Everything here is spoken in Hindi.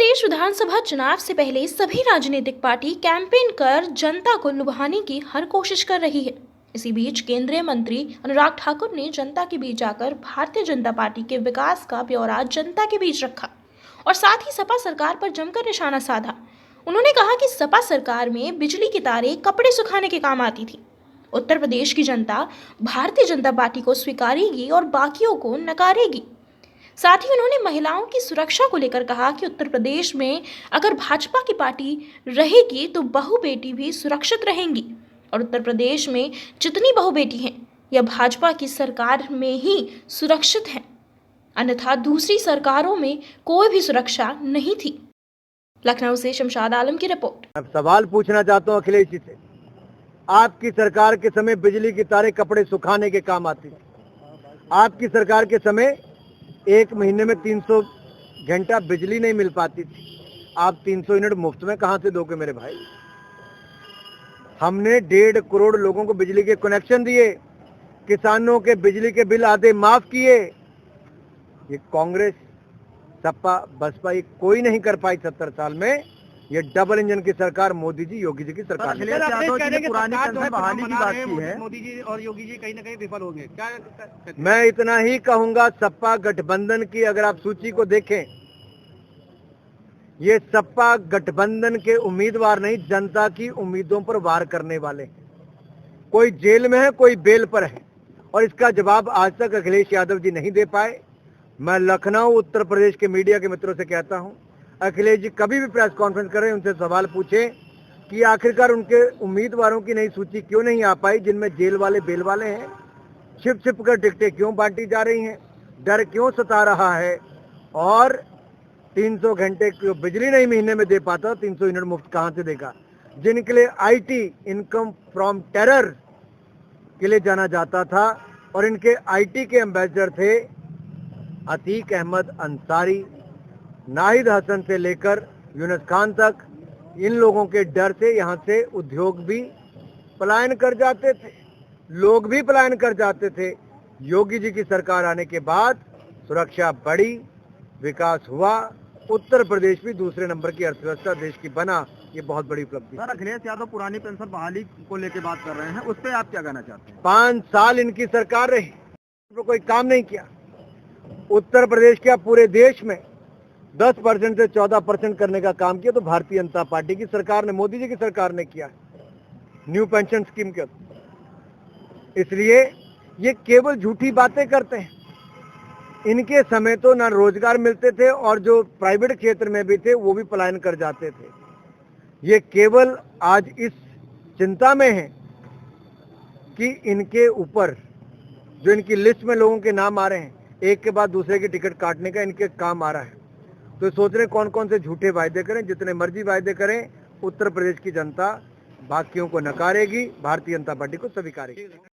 प्रदेश विधानसभा चुनाव से पहले सभी राजनीतिक पार्टी कैंपेन कर जनता को लुभाने की हर कोशिश कर रही है। इसी बीच केंद्रीय मंत्री अनुराग ठाकुर ने जनता के बीच आकर भारतीय जनता पार्टी के विकास का ब्यौरा जनता के बीच रखा और साथ ही सपा सरकार पर जमकर निशाना साधा। उन्होंने कहा कि सपा सरकार में बिजली की तारें कपड़े सुखाने के काम आती थी। उत्तर प्रदेश की जनता भारतीय जनता पार्टी को स्वीकारेगी और बाकियों को नकारेगी। साथ ही उन्होंने महिलाओं की सुरक्षा को लेकर कहा कि उत्तर प्रदेश में अगर भाजपा की पार्टी रहेगी तो बहू बेटी भी सुरक्षित रहेंगी और उत्तर प्रदेश में जितनी बहू बेटी हैं यह भाजपा की सरकार में ही सुरक्षित हैं, अन्यथा दूसरी सरकारों में कोई भी सुरक्षा नहीं थी। लखनऊ से शमशाद आलम की रिपोर्ट। अब सवाल पूछना चाहता हूँ अखिलेश जी से, आपकी सरकार के समय बिजली की तारें कपड़े सुखाने के काम आती थी। आपकी सरकार के समय एक महीने में 300 घंटा बिजली नहीं मिल पाती थी। आप 300 यूनिट मुफ्त में कहां से दोगे मेरे भाई? हमने 1.5 करोड़ लोगों को बिजली के कनेक्शन दिए, किसानों के बिजली के बिल आधे माफ किए। ये कांग्रेस, सपा, बसपा ये कोई नहीं कर पाई 70 साल में। ये डबल इंजन की सरकार मोदी जी, योगी जी की सरकार ने। पुरानी पेंशन बहाली की बात की है, मोदी जी और योगी जी कहीं ना कहीं विफल हो गए। क्या मैं इतना ही कहूंगा, सपा गठबंधन की अगर आप सूची को देखें, ये सपा गठबंधन के उम्मीदवार नहीं, जनता की उम्मीदों पर वार करने वाले हैं। कोई जेल में है, कोई बेल पर है, और इसका जवाब आज तक अखिलेश यादव जी नहीं दे पाए। मैं लखनऊ उत्तर प्रदेश के मीडिया के मित्रों से कहता हूं, अखिलेश जी कभी भी प्रेस कॉन्फ्रेंस करें, उनसे सवाल पूछें कि आखिरकार उनके उम्मीदवारों की नई सूची क्यों नहीं आ पाई, जिनमें जेल वाले बेल वाले हैं। छिप छिप कर टिकटें क्यों बांटी जा रही हैं, डर क्यों सता रहा है, और 300 घंटे की बिजली नहीं महीने में दे पाता, 300 यूनिट मुफ्त कहां से देगा? जिनके लिए आईटी, इनकम फ्रॉम टेरर के लिए जाना जाता था, और इनके आईटी के एम्बेसडर थे अतीक अहमद अंसारी, नाहिद हसन से लेकर यूनुस खान तक। इन लोगों के डर से यहां से उद्योग भी पलायन कर जाते थे, लोग भी पलायन कर जाते थे। योगी जी की सरकार आने के बाद सुरक्षा बढ़ी, विकास हुआ, उत्तर प्रदेश भी दूसरे नंबर की अर्थव्यवस्था देश की बना। ये बहुत बड़ी उपलब्धि। सर, अखिलेश यादव पुरानी पेंशन बहाली को लेकर बात कर रहे हैं, उस पर आप क्या कहना चाहते हैं? 5 साल इनकी सरकार रही, तो कोई काम नहीं किया। उत्तर प्रदेश क्या पूरे देश में 10% से 14% करने का काम किया तो भारतीय जनता पार्टी की सरकार ने, मोदी जी की सरकार ने किया, न्यू पेंशन स्कीम के। इसलिए ये केवल झूठी बातें करते हैं। इनके समय तो ना रोजगार मिलते थे, और जो प्राइवेट क्षेत्र में भी थे वो भी पलायन कर जाते थे। ये केवल आज इस चिंता में है कि इनके ऊपर जो इनकी लिस्ट में लोगों के नाम आ रहे हैं, एक के बाद दूसरे की टिकट काटने का इनके काम आ रहा है। तो सोच रहे कौन कौन से झूठे वायदे करें। जितने मर्जी वायदे करें, उत्तर प्रदेश की जनता बाकियों को नकारेगी, भारतीय जनता पार्टी को स्वीकारेगी।